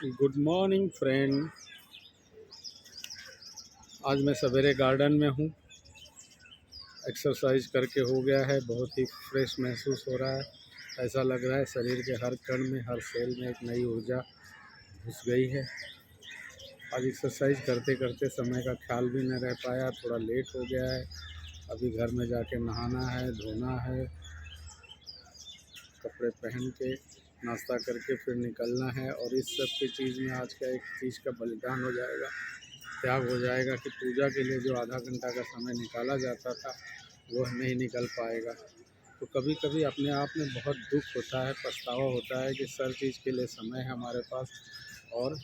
Good morning friend. आज मैं सवेरे गार्डन में हूँ। एक्सरसाइज करके हो गया है, बहुत ही फ्रेश महसूस हो रहा है। ऐसा लग रहा है शरीर के हर कण में, हर सेल में एक नई ऊर्जा घुस गई है। आज एक्सरसाइज करते करते समय का ख्याल भी न रह पाया, थोड़ा लेट हो गया है। अभी घर में जाके नहाना है, धोना है, कपड़े पहन के नाश्ता करके फिर निकलना है। और इस सब की चीज़ में आज का एक चीज़ का बलिदान हो जाएगा, त्याग हो जाएगा कि पूजा के लिए जो आधा घंटा का समय निकाला जाता था वह नहीं निकल पाएगा। तो कभी कभी अपने आप में बहुत दुख होता है, पछतावा होता है कि सब चीज़ के लिए समय है हमारे पास और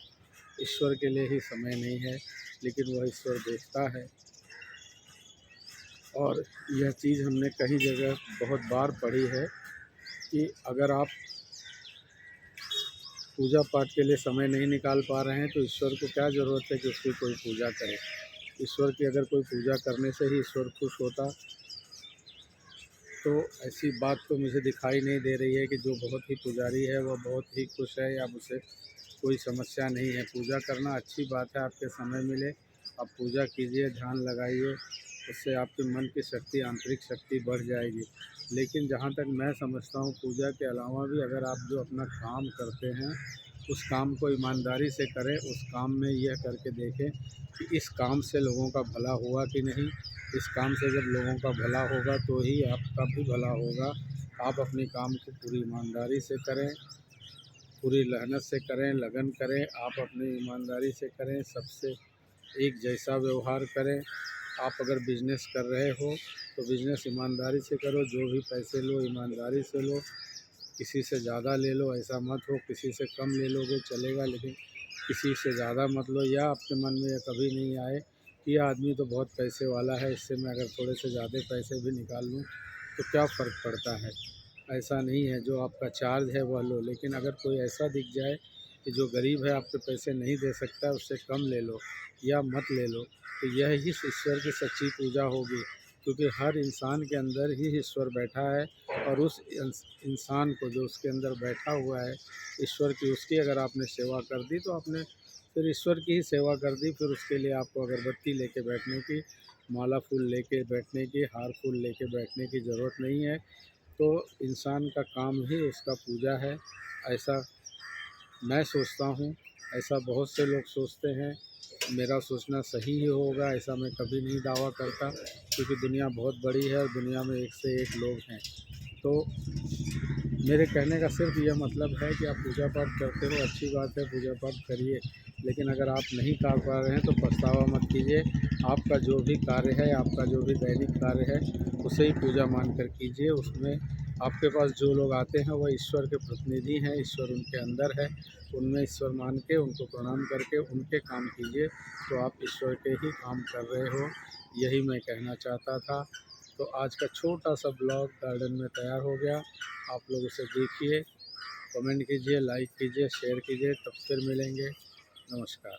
ईश्वर के लिए ही समय नहीं है। लेकिन वह ईश्वर देखता है। और यह चीज़ हमने कई जगह बहुत बार पढ़ी है कि अगर आप पूजा पाठ के लिए समय नहीं निकाल पा रहे हैं तो ईश्वर को क्या ज़रूरत है कि उसकी कोई पूजा करे। ईश्वर की अगर कोई पूजा करने से ही ईश्वर खुश होता तो ऐसी बात तो मुझे दिखाई नहीं दे रही है कि जो बहुत ही पुजारी है वह बहुत ही खुश है या उसे कोई समस्या नहीं है। पूजा करना अच्छी बात है, आपके समय मिले आप पूजा कीजिए, ध्यान लगाइए, उससे आपके मन की शक्ति, आंतरिक शक्ति बढ़ जाएगी। लेकिन जहाँ तक मैं समझता हूँ, पूजा के अलावा भी अगर आप जो अपना काम करते हैं उस काम को ईमानदारी से करें। उस काम में यह करके देखें कि इस काम से लोगों का भला हुआ कि नहीं। इस काम से जब लोगों का भला होगा तो ही आपका भी भला होगा। आप अपने काम को पूरी ईमानदारी से करें, पूरी मेहनत से करें, लगन करें। आप अपनी ईमानदारी से करें, सबसे एक जैसा व्यवहार करें। आप अगर बिज़नेस कर रहे हो तो बिज़नेस ईमानदारी से करो, जो भी पैसे लो ईमानदारी से लो, किसी से ज़्यादा ले लो ऐसा मत हो। किसी से कम ले लोगे चलेगा, लेकिन किसी से ज़्यादा मत लो। या आपके मन में यह कभी नहीं आए कि यह आदमी तो बहुत पैसे वाला है, इससे मैं अगर थोड़े से ज़्यादा पैसे भी निकाल लूँ तो क्या फ़र्क पड़ता है। ऐसा नहीं है, जो आपका चार्ज है वह लो। लेकिन अगर कोई ऐसा दिख जाए कि जो गरीब है, आपके पैसे नहीं दे सकता, उससे कम ले लो या मत ले लो, तो यह ही ईश्वर की सच्ची पूजा होगी। क्योंकि हर इंसान के अंदर ही ईश्वर बैठा है और उस इंसान को जो उसके अंदर बैठा हुआ है ईश्वर की, उसकी अगर आपने सेवा कर दी तो आपने फिर ईश्वर की ही सेवा कर दी। फिर उसके लिए आपको अगरबत्ती लेके बैठने की, माला फूल लेके बैठने की, हार फूल लेके बैठने की ज़रूरत नहीं है। तो इंसान का काम ही उसका पूजा है, ऐसा मैं सोचता हूँ। ऐसा बहुत से लोग सोचते हैं। मेरा सोचना सही ही होगा ऐसा मैं कभी नहीं दावा करता, क्योंकि दुनिया बहुत बड़ी है और दुनिया में एक से एक लोग हैं। तो मेरे कहने का सिर्फ यह मतलब है कि आप पूजा पाठ करते हो, अच्छी बात है, पूजा पाठ करिए। लेकिन अगर आप नहीं कर पा रहे हैं तो पछतावा मत कीजिए। आपका जो भी कार्य है, आपका जो भी दैनिक कार्य है, उसे ही पूजा मानकर कीजिए। उसमें आपके पास जो लोग आते हैं वह ईश्वर के प्रतिनिधि हैं, ईश्वर उनके अंदर है। उनमें ईश्वर मान के, उनको प्रणाम करके उनके काम कीजिए, तो आप ईश्वर के ही काम कर रहे हो। यही मैं कहना चाहता था। तो आज का छोटा सा ब्लॉग गार्डन में तैयार हो गया। आप लोग उसे देखिए, कमेंट कीजिए, लाइक कीजिए, शेयर कीजिए। तब फिर मिलेंगे। नमस्कार।